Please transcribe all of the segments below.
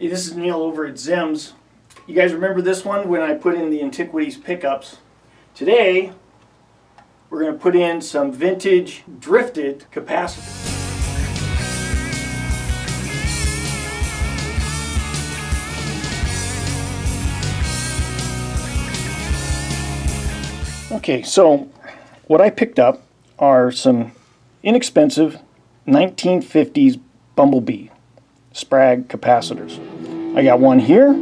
Hey, this is Neil over at ZIMM'S. You guys remember this one when I put in the Antiquities pickups? Today, we're going to put in some vintage drifted capacitors. Okay, so what I picked up are some inexpensive 1950s Bumblebee Sprague capacitors. I got one here,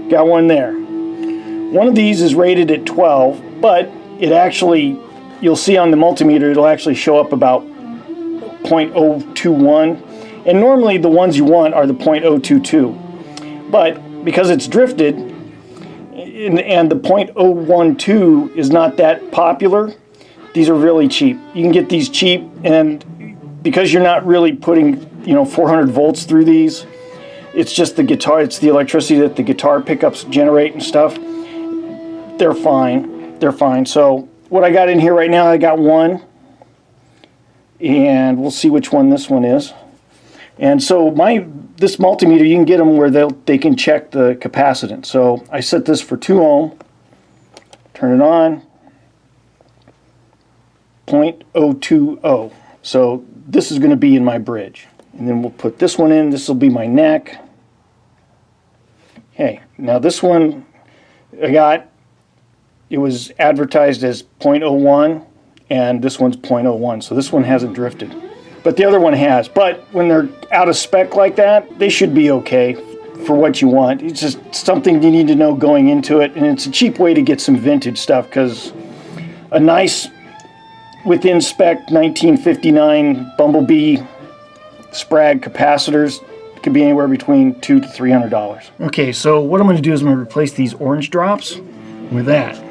got one there. One of these is rated at 12, but it actually, you'll see on the multimeter, it'll actually show up about 0.021, and normally the ones you want are the 0.022. But because it's drifted, and the 0.012 is not that popular, these are really cheap. You can get these cheap, and because you're not really putting 400 volts through these, it's just the guitar, it's the electricity that the guitar pickups generate and stuff. They're fine. They're fine. So what I got in here right now, I got one, and we'll see which one this one is. And so this multimeter, you can get them where they can check the capacitance. So I set this for 2 ohm, turn it on, 0.020. So this is going to be in my bridge. And then we'll put this one in. This will be my neck. Okay, now this one I got, it was advertised as 0.01, and this one's 0.01. So this one hasn't drifted. But the other one has. But when they're out of spec like that, they should be okay for what you want. It's just something you need to know going into it. And it's a cheap way to get some vintage stuff, because a nice within spec 1959 Bumblebee Sprague capacitors could be anywhere between $200 to $300. Okay, so what I'm going to do is I'm going to replace these orange drops with that.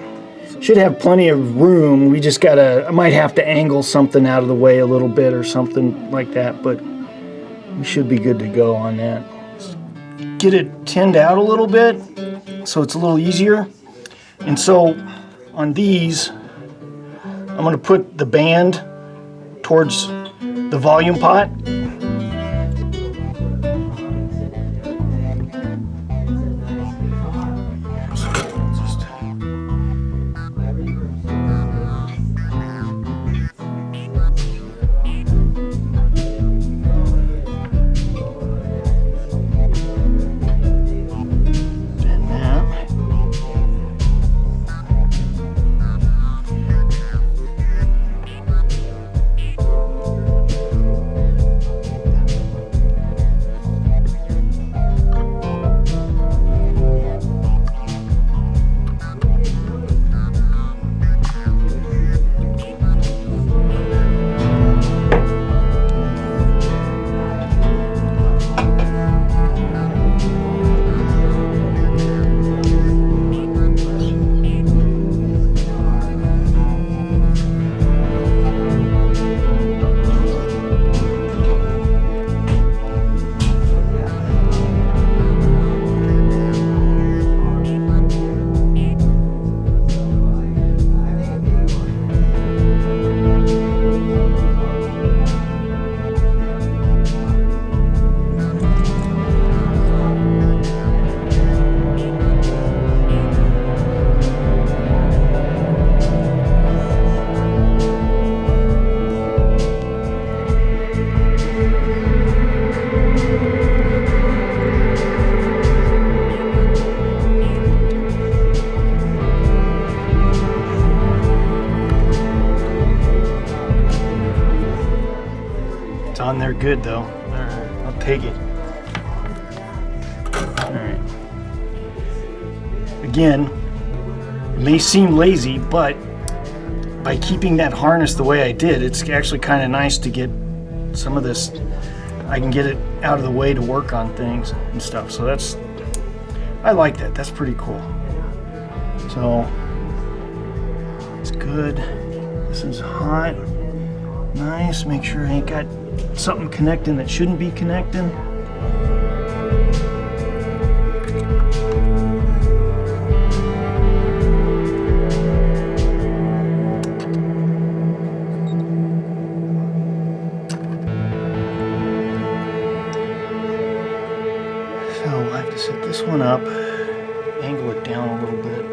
Should have plenty of room. We just gotta, I might have to angle something out of the way a little bit or something like that, but we should be good to go on that. Get it tinned out a little bit so it's a little easier. And so on these, I'm going to put the band towards the volume pot. On there good though. Alright, I'll take it. Alright. Again, it may seem lazy, but by keeping that harness the way I did, it's actually kind of nice to get some of this, I can get it out of the way to work on things and stuff. So I like that. That's pretty cool. So, it's good. This is hot. Nice. Make sure I ain't got something connecting that shouldn't be connecting. So I have to set this one up, angle it down a little bit.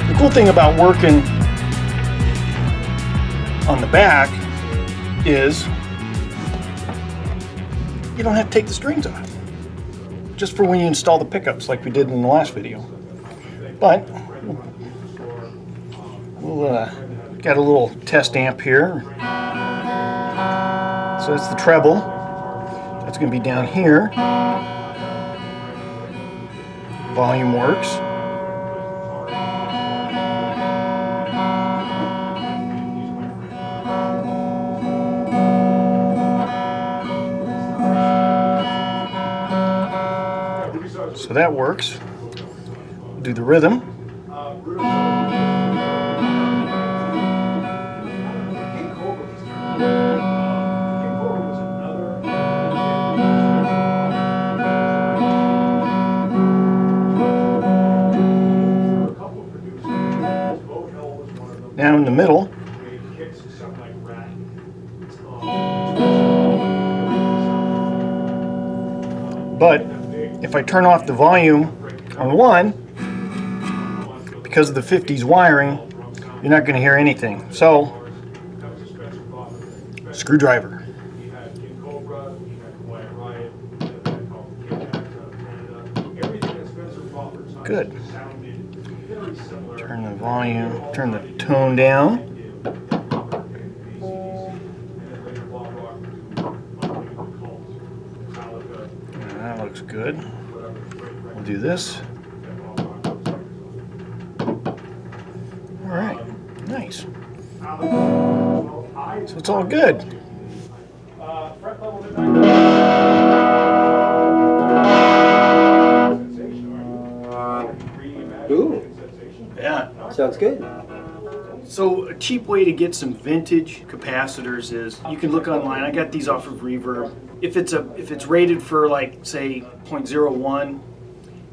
The cool thing about working on the back is you don't have to take the strings off, just for when you install the pickups like we did in the last video. But we'll got a little test amp here. So that's the treble. That's going to be down here. Volume works. So that works. Do the rhythm. Down in the middle. But if I turn off the volume on one, because of the 50s wiring, you're not going to hear anything. So, screwdriver. Good. Turn the volume, turn the tone down. That looks good. We'll do this. All right, nice. So it's all good. Ooh, Yeah. sounds good. So a cheap way to get some vintage capacitors is you can look online. I got these off of Reverb. If it's rated for, like, say 0.01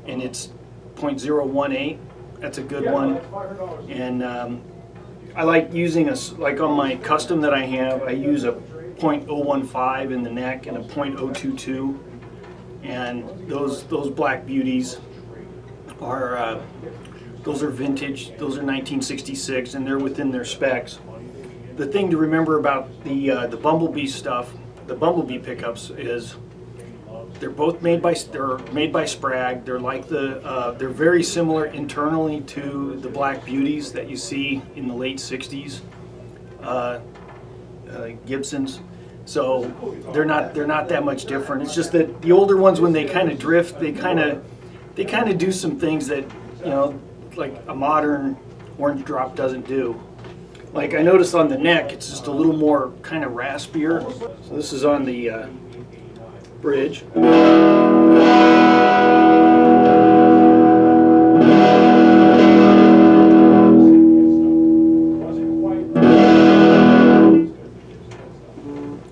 and it's 0.018, that's a good one. And I like using like on my custom that I have, I use a 0.015 in the neck and a 0.022, and those black beauties are those are vintage. Those are 1966, and they're within their specs. The thing to remember about the Bumblebee stuff, the Bumblebee pickups, is they're both made by Sprague. They're like they're very similar internally to the Black Beauties that you see in the late 60s Gibsons. So they're not that much different. It's just that the older ones, when they kind of drift, they kind of do some things that, you know, like a modern orange drop doesn't do. Like I noticed on the neck, it's just a little more kind of raspier. So this is on the bridge.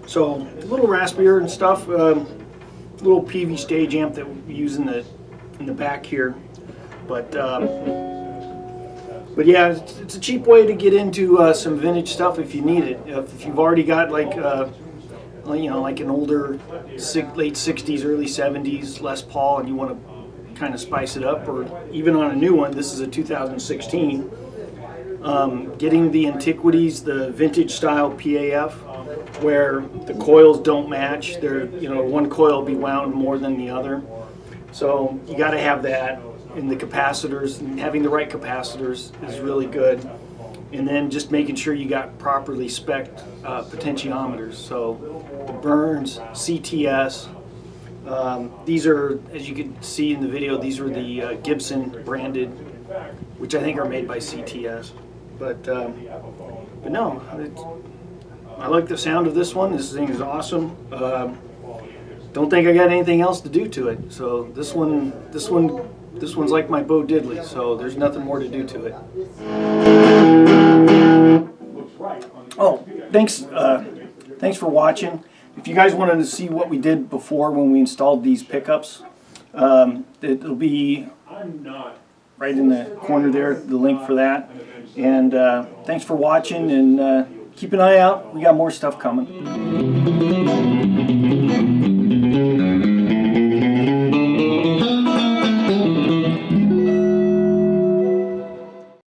So a little raspier and stuff. little PV stage amp that we use in the back here. But yeah, it's a cheap way to get into some vintage stuff if you need it. If you've already got like you know, like an older late 60s, early 70s Les Paul, and you want to kind of spice it up, or even on a new one, this is a 2016, getting the Antiquities, the vintage style PAF, where the coils don't match. They're, you know, one coil will be wound more than the other. So you got to have that. In the capacitors, and having the right capacitors is really good. And then just making sure you got properly spec'd potentiometers. So the Burns, CTS, these are, as you can see in the video, these are the Gibson branded, which I think are made by CTS. But no, I like the sound of this one. This thing is awesome. Don't think I got anything else to do to it. So this one's like my Bo Diddley, so there's nothing more to do to it. Oh, thanks for watching. If you guys wanted to see what we did before when we installed these pickups, it'll be right in the corner there, the link for that. And thanks for watching, and keep an eye out. We got more stuff coming.